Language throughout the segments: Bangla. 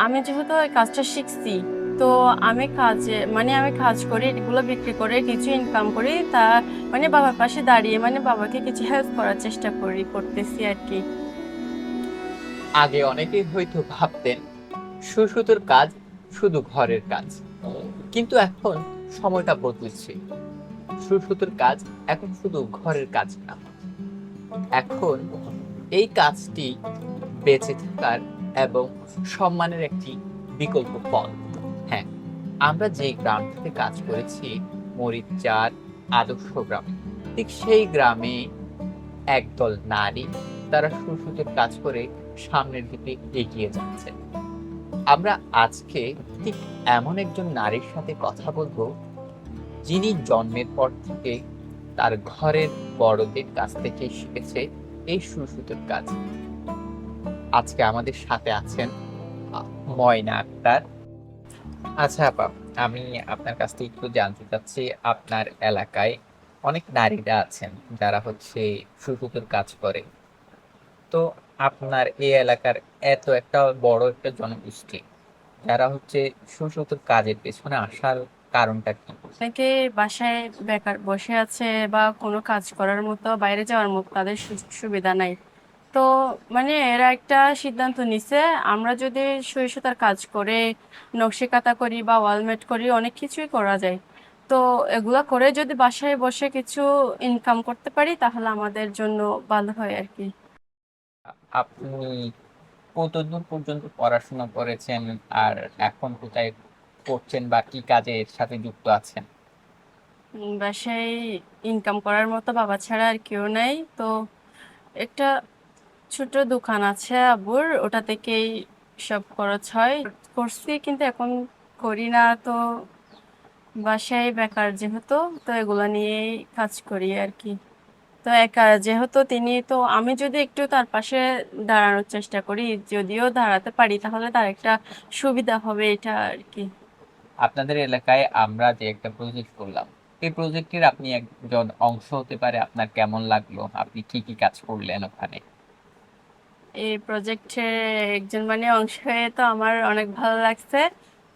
আমি যেহেতু এই কাজটা শিখছি, তো আমি কাজ করি, এগুলো বিক্রি করে কিছু ইনকাম করি। বাবার পাশে দাঁড়িয়ে বাবাকে কিছু হেল্প করার চেষ্টা করতেছি আরকি। আগে অনেকেই হয়তো ভাবতেন সুসুতোর কাজ শুধু ঘরের কাজ, কিন্তু এখন সময়টা বদলেছে। সুসুতোর কাজ এখন শুধু ঘরের কাজ না, এখন এই কাজটি বেঁচে থাকার এবং সম্মানের একটি বিকল্প পথ। হ্যাঁ, আমরা যে গ্রামটিতে কাজ করেছি, মরিচার আদর্শ গ্রামে, ঠিক সেই গ্রামে একদল নারী, তারা সুসুতোর কাজ করে সামনের দিকে এগিয়ে যাচ্ছে। আমরা আজকে ঠিক এমন একজন নারীর সাথে কথা বলবো, যিনি জন্মের পর থেকে তার ঘরের বড়দের কাছ থেকে শিখেছে এই সুসুতোর কাজ। আজকে আমাদের সাথে আছেন ময়না আক্তার। আচ্ছা আপা, আমি আপনার কাছ থেকে একটু জানতে চাচ্ছি, আপনার এলাকায় অনেক নারীরা আছেন যারা হচ্ছে সুসুতোর কাজ করে। তো আপনার এই এলাকার এত একটা বড় একটা জনগোষ্ঠী যারা হচ্ছে সুসুতোর কাজের পেছনে আসার কারণটা কি? অনেকে বাসায় বেকার বসে আছে বা কোনো কাজ করার মতো, বাইরে যাওয়ার মতো তাদের সুযোগ সুবিধা নাই। তো এরা একটা সিদ্ধান্ত নিছে, আমরা যদি সুই সুতার কাজ করে নকশি কাঁথা করি বা ওয়ালমেট করি, অনেক কিছুই করা যায়। তো এগুলা করে যদি বাসায় বসে কিছু ইনকাম করতে পারি তাহলে আমাদের জন্য ভালো হয় আর কি। আপনি কতদূর পর্যন্ত পড়াশোনা করেছেন, আর এখন কোথায় করছেন বা কি কাজে এর সাথে যুক্ত আছেন? বাসায় ইনকাম করার মতো বাবা ছাড়া আর কেউ নাই। তো একটা ছোট দোকান আছে আব্বুর, ওটা থেকেই সব খরচ হয়। করছি কিন্তু এখন করি না। তো বাসায় বেকার যেহেতু, তো এগুলা নিয়েই কাজ করি আর কি। তো একা যেহেতু তো আমি যদি একটু তার পাশে দাঁড়ানোর চেষ্টা করি, যদিও দাঁড়াতে পারি তাহলে তার একটা সুবিধা হবে, এটা আর কি। আপনাদের এলাকায় আমরা যে একটা প্রজেক্ট করলাম, এই প্রজেক্টের আপনি একজন অংশ হতে পারে, আপনার কেমন লাগলো? আপনি কি কি কাজ করলেন ওখানে? এই প্রজেক্টে একজন অংশ হয়ে তো আমার অনেক ভালো লাগছে।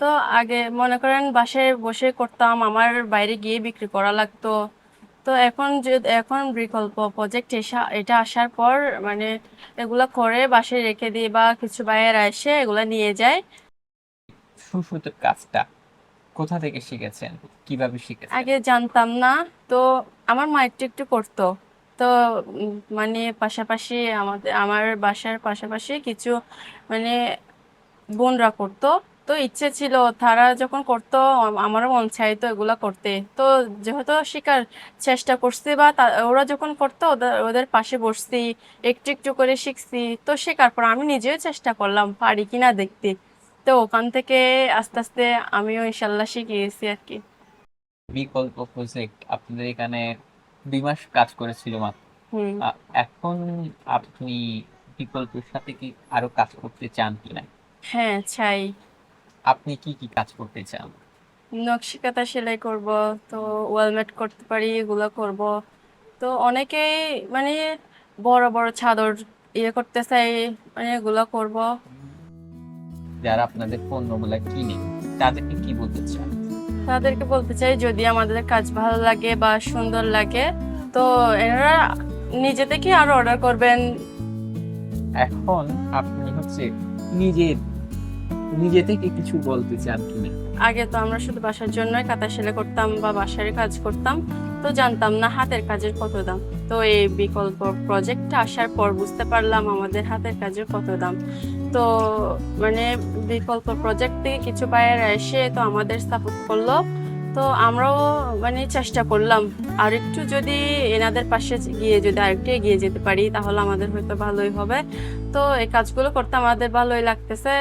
তো আগে মনে করেন বাসায় বসে করতাম, আমার বাইরে গিয়ে বিক্রি করা লাগতো। তো এখন বিকল্প প্রজেক্ট এটা আসার পর মানে এগুলা করে বাসায় রেখে দিই বা কিছু বাইরে এসে এগুলা নিয়ে যায়। সুসুতোর কাজটা কোথা থেকে শিখেছেন, কিভাবে শিখেছেন? আগে জানতাম না। তো আমার মা একটু একটু করতো। তো পাশাপাশি আমার বাসার পাশাপাশি কিছু মানে বোনরা করতো। তো ইচ্ছে ছিল, তারা যখন করতো আমারও মন চাইতো এগুলা করতে। তো যেহেতু শেখার চেষ্টা করছি বা ওরা যখন করতো ওদের ওদের পাশে বসছি, একটু একটু করে শিখছি। তো শেখার পর আমি নিজেও চেষ্টা করলাম পারি কিনা দেখতে। তো ওখান থেকে আস্তে আস্তে আমিও ইনশাল্লাহ শিখে গেছি আর কি। বিকল্প প্রজেক্ট আপনাদের এখানে 2 মাস কাজ করেছিল মাত্র। হুম। এখন আপনি বিকল্পের সাথে কি আরো কাজ করতে চান কিনা? হ্যাঁ, চাই। আপনি কি কি কাজ করতে চান? নকশি কাঁথা সেলাই করব, তো ওয়ালমেট করতে পারি, এগুলো করব। তো অনেকেই মানে বড় বড় চাদর করতে চাই, এগুলো করব। যারা আপনাদের পণ্যগুলা কিনে, তাদেরকে কি বলতে চান? তাদেরকে বলতে চাই, যদি আমাদের কাজ ভালো লাগে বা সুন্দর লাগে তো এনারা নিজে থেকে আরো অর্ডার করবেন। এখন আপনি হচ্ছে নিজে নিজে থেকে কিছু বলতে চান কিনা? আগে তো আমরা শুধু বাসার জন্যই কাঁথা সেলাই করতাম বা বাসার কাজ করতাম, তো জানতাম না হাতের কাজের কত দাম। তো এই বিকল্প প্রজেক্টটা আসার পর বুঝতে পারলাম আমাদের হাতের কাজের কত দাম। তো মানে বিকল্প প্রজেক্ট থেকে কিছু বাইরে এসে তো আমাদের সাপোর্ট করলো। তো আমরাও চেষ্টা করলাম আর একটু, যদি এনাদের পাশে গিয়ে যদি আরেকটু এগিয়ে যেতে পারি তাহলে আমাদের হয়তো ভালোই হবে। তো এই কাজগুলো করতে আমাদের ভালোই লাগতেছে।